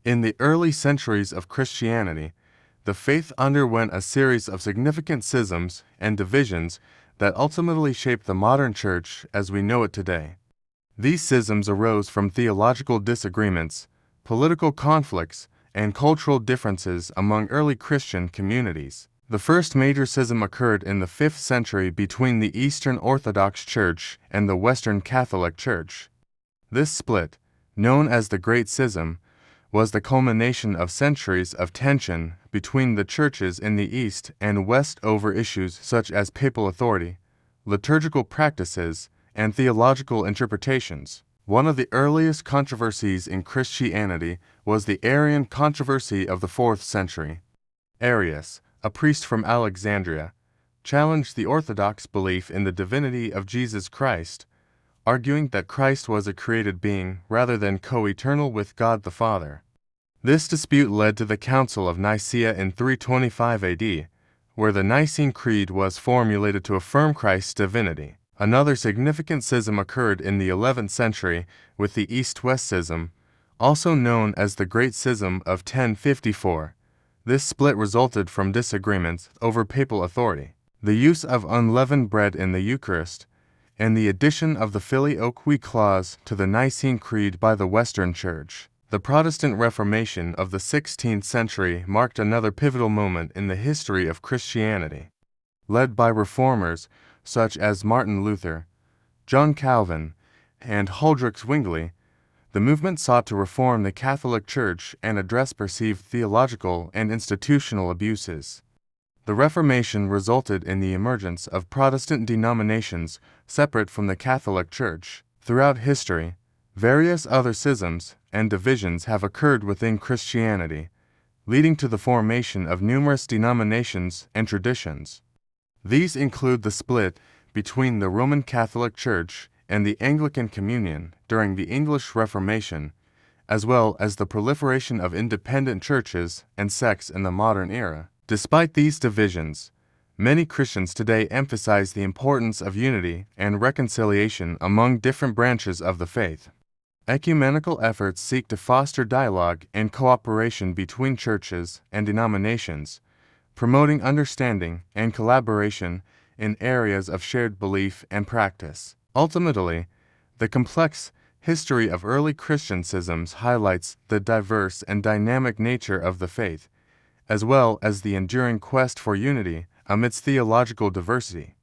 In the early centuries of Christianity, the faith underwent a series of significant schisms and divisions that ultimately shaped the modern church as we know it today. These schisms arose from theological disagreements, political conflicts, and cultural differences among early Christian communities. The first major schism occurred in the 5th century between the Eastern Orthodox Church and the Western Catholic Church. This split, known as the Great Schism, was the culmination of centuries of tension between the churches in the East and West over issues such as papal authority, liturgical practices, and theological interpretations. One of the earliest controversies in Christianity was the Arian controversy of the 4th century. Arius, a priest from Alexandria, challenged the Orthodox belief in the divinity of Jesus Christ, arguing that Christ was a created being rather than co-eternal with God the Father. This dispute led to the Council of Nicaea in 325 AD, where the Nicene Creed was formulated to affirm Christ's divinity. Another significant schism occurred in the 11th century with the East-West Schism, also known as the Great Schism of 1054. This split resulted from disagreements over papal authority, the use of unleavened bread in the Eucharist, and the addition of the Filioque clause to the Nicene Creed by the Western Church. The Protestant Reformation of the 16th century marked another pivotal moment in the history of Christianity. Led by reformers such as Martin Luther, John Calvin, and Huldrych Zwingli, the movement sought to reform the Catholic Church and address perceived theological and institutional abuses. The Reformation resulted in the emergence of Protestant denominations separate from the Catholic Church. Throughout history, various other schisms and divisions have occurred within Christianity, leading to the formation of numerous denominations and traditions. These include the split between the Roman Catholic Church and the Anglican Communion during the English Reformation, as well as the proliferation of independent churches and sects in the modern era. Despite these divisions, many Christians today emphasize the importance of unity and reconciliation among different branches of the faith. Ecumenical efforts seek to foster dialogue and cooperation between churches and denominations, promoting understanding and collaboration in areas of shared belief and practice. Ultimately, the complex history of early Christian schisms highlights the diverse and dynamic nature of the faith, as well as the enduring quest for unity amidst theological diversity.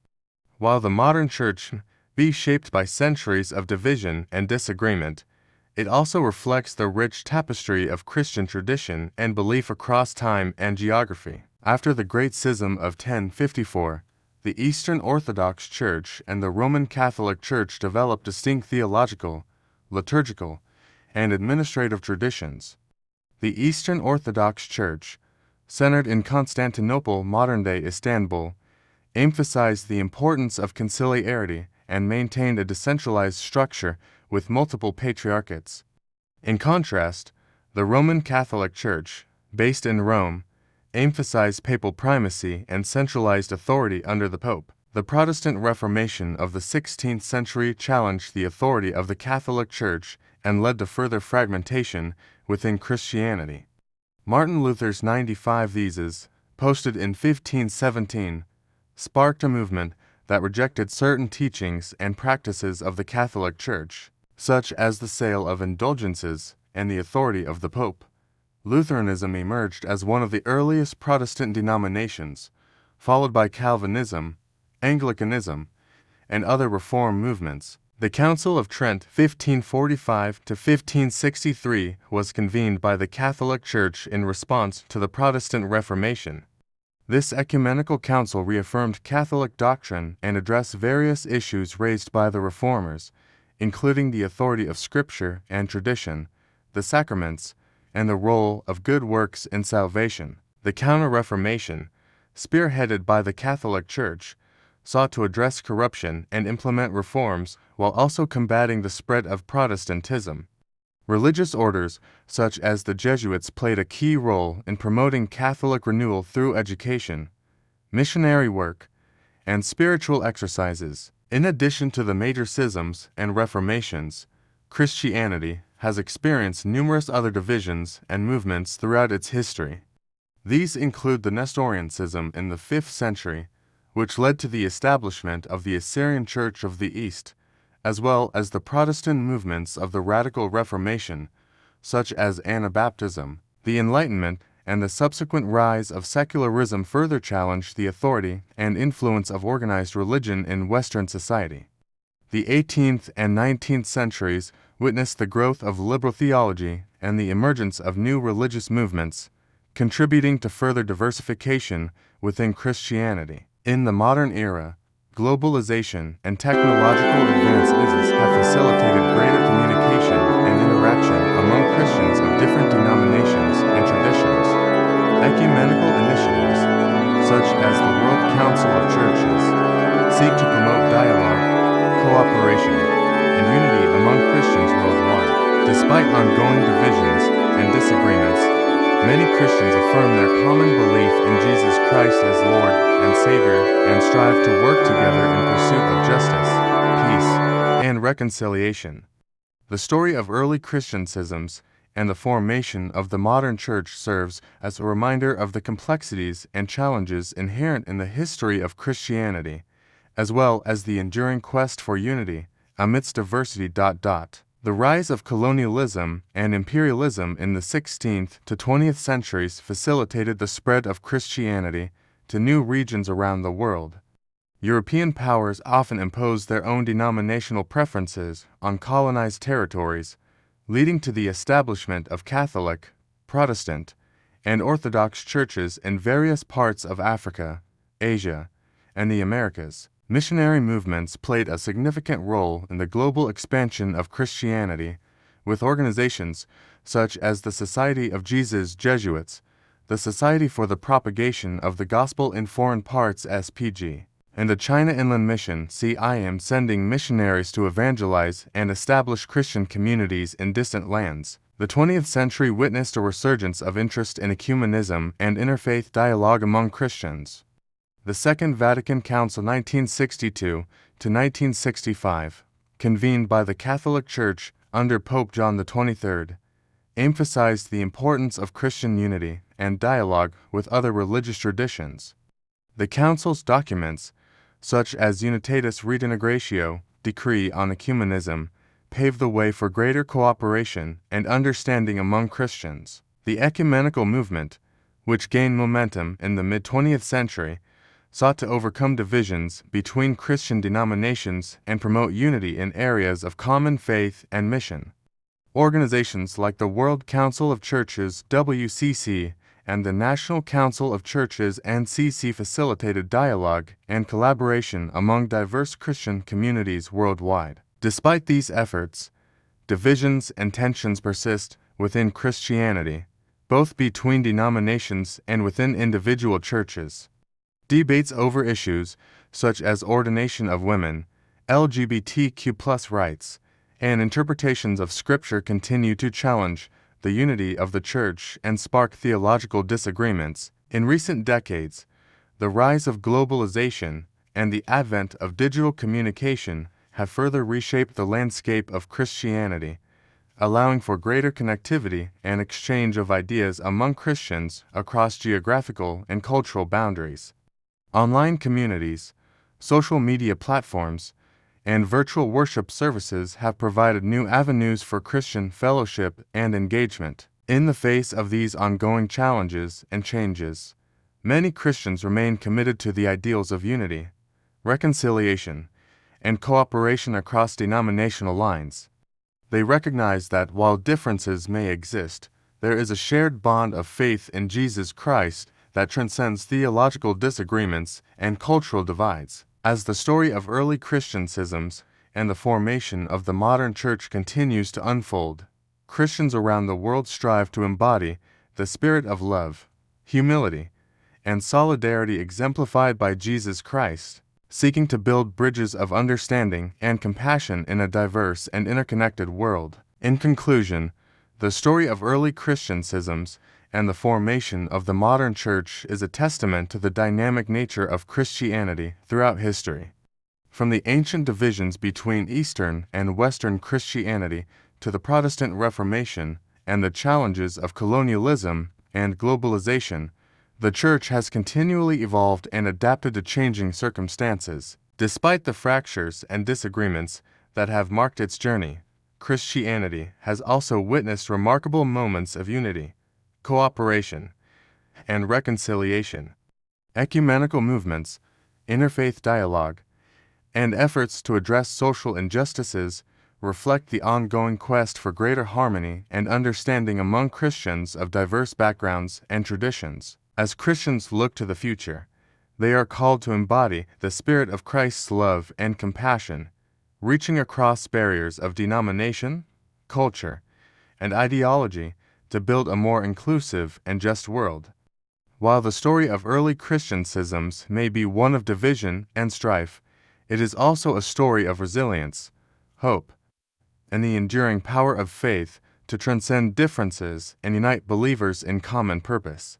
While the modern church be shaped by centuries of division and disagreement, it also reflects the rich tapestry of Christian tradition and belief across time and geography. After the Great Schism of 1054, the Eastern Orthodox Church and the Roman Catholic Church developed distinct theological, liturgical, and administrative traditions. The Eastern Orthodox Church, centered in Constantinople, modern-day Istanbul, emphasized the importance of conciliarity and maintained a decentralized structure with multiple patriarchates. In contrast, the Roman Catholic Church, based in Rome, emphasized papal primacy and centralized authority under the Pope. The Protestant Reformation of the 16th century challenged the authority of the Catholic Church and led to further fragmentation within Christianity. Martin Luther's 95 Theses, posted in 1517, sparked a movement that rejected certain teachings and practices of the Catholic Church, such as the sale of indulgences and the authority of the Pope. Lutheranism emerged as one of the earliest Protestant denominations, followed by Calvinism, Anglicanism, and other reform movements. The Council of Trent 1545 to 1563 was convened by the Catholic Church in response to the Protestant Reformation. This ecumenical council reaffirmed Catholic doctrine and addressed various issues raised by the Reformers, including the authority of Scripture and tradition, the sacraments, and the role of good works in salvation. The Counter-Reformation, spearheaded by the Catholic Church, sought to address corruption and implement reforms while also combating the spread of Protestantism. Religious orders, such as the Jesuits, played a key role in promoting Catholic renewal through education, missionary work, and spiritual exercises. In addition to the major schisms and reformations, Christianity has experienced numerous other divisions and movements throughout its history. These include the Nestorian Schism in the 5th century, which led to the establishment of the Assyrian Church of the East, as well as the Protestant movements of the Radical Reformation, such as Anabaptism. The Enlightenment and the subsequent rise of secularism further challenged the authority and influence of organized religion in Western society. The 18th and 19th centuries witnessed the growth of liberal theology and the emergence of new religious movements, contributing to further diversification within Christianity. In the modern era, globalization and technological advances have facilitated greater communication and interaction among Christians of different denominations and traditions. Ecumenical initiatives, such as the World Council of Churches, seek to promote dialogue, cooperation, and unity among Christians worldwide. Despite ongoing divisions and disagreements, many Christians affirm their common belief in Jesus Christ as Lord and Savior and strive to work together in pursuit of justice, peace, and reconciliation. The story of early Christian schisms and the formation of the modern church serves as a reminder of the complexities and challenges inherent in the history of Christianity, as well as the enduring quest for unity amidst diversity. The rise of colonialism and imperialism in the 16th to 20th centuries facilitated the spread of Christianity to new regions around the world. European powers often imposed their own denominational preferences on colonized territories, leading to the establishment of Catholic, Protestant, and Orthodox churches in various parts of Africa, Asia, and the Americas. Missionary movements played a significant role in the global expansion of Christianity, with organizations such as the Society of Jesus Jesuits, the Society for the Propagation of the Gospel in Foreign Parts (SPG), and the China Inland Mission (CIM) sending missionaries to evangelize and establish Christian communities in distant lands. The 20th century witnessed a resurgence of interest in ecumenism and interfaith dialogue among Christians. The Second Vatican Council 1962 to 1965, convened by the Catholic Church under Pope John XXIII, emphasized the importance of Christian unity and dialogue with other religious traditions. The Council's documents, such as Unitatis Redintegratio, Decree on Ecumenism, paved the way for greater cooperation and understanding among Christians. The ecumenical movement, which gained momentum in the mid-20th century, sought to overcome divisions between Christian denominations and promote unity in areas of common faith and mission. Organizations like the World Council of Churches (WCC) and the National Council of Churches (NCC) facilitated dialogue and collaboration among diverse Christian communities worldwide. Despite these efforts, divisions and tensions persist within Christianity, both between denominations and within individual churches. Debates over issues such as ordination of women, LGBTQ+ rights, and interpretations of Scripture continue to challenge the unity of the Church and spark theological disagreements. In recent decades, the rise of globalization and the advent of digital communication have further reshaped the landscape of Christianity, allowing for greater connectivity and exchange of ideas among Christians across geographical and cultural boundaries. Online communities, social media platforms, and virtual worship services have provided new avenues for Christian fellowship and engagement. In the face of these ongoing challenges and changes, many Christians remain committed to the ideals of unity, reconciliation, and cooperation across denominational lines. They recognize that while differences may exist, there is a shared bond of faith in Jesus Christ that transcends theological disagreements and cultural divides. As the story of early Christian schisms and the formation of the modern church continues to unfold, Christians around the world strive to embody the spirit of love, humility, and solidarity exemplified by Jesus Christ, seeking to build bridges of understanding and compassion in a diverse and interconnected world. In conclusion, the story of early Christian schisms and the formation of the modern church is a testament to the dynamic nature of Christianity throughout history. From the ancient divisions between Eastern and Western Christianity to the Protestant Reformation and the challenges of colonialism and globalization, the Church has continually evolved and adapted to changing circumstances. Despite the fractures and disagreements that have marked its journey, Christianity has also witnessed remarkable moments of unity, cooperation, and reconciliation. Ecumenical movements, interfaith dialogue, and efforts to address social injustices reflect the ongoing quest for greater harmony and understanding among Christians of diverse backgrounds and traditions. As Christians look to the future, they are called to embody the spirit of Christ's love and compassion, reaching across barriers of denomination, culture, and ideology to build a more inclusive and just world. While the story of early Christian schisms may be one of division and strife, it is also a story of resilience, hope, and the enduring power of faith to transcend differences and unite believers in common purpose.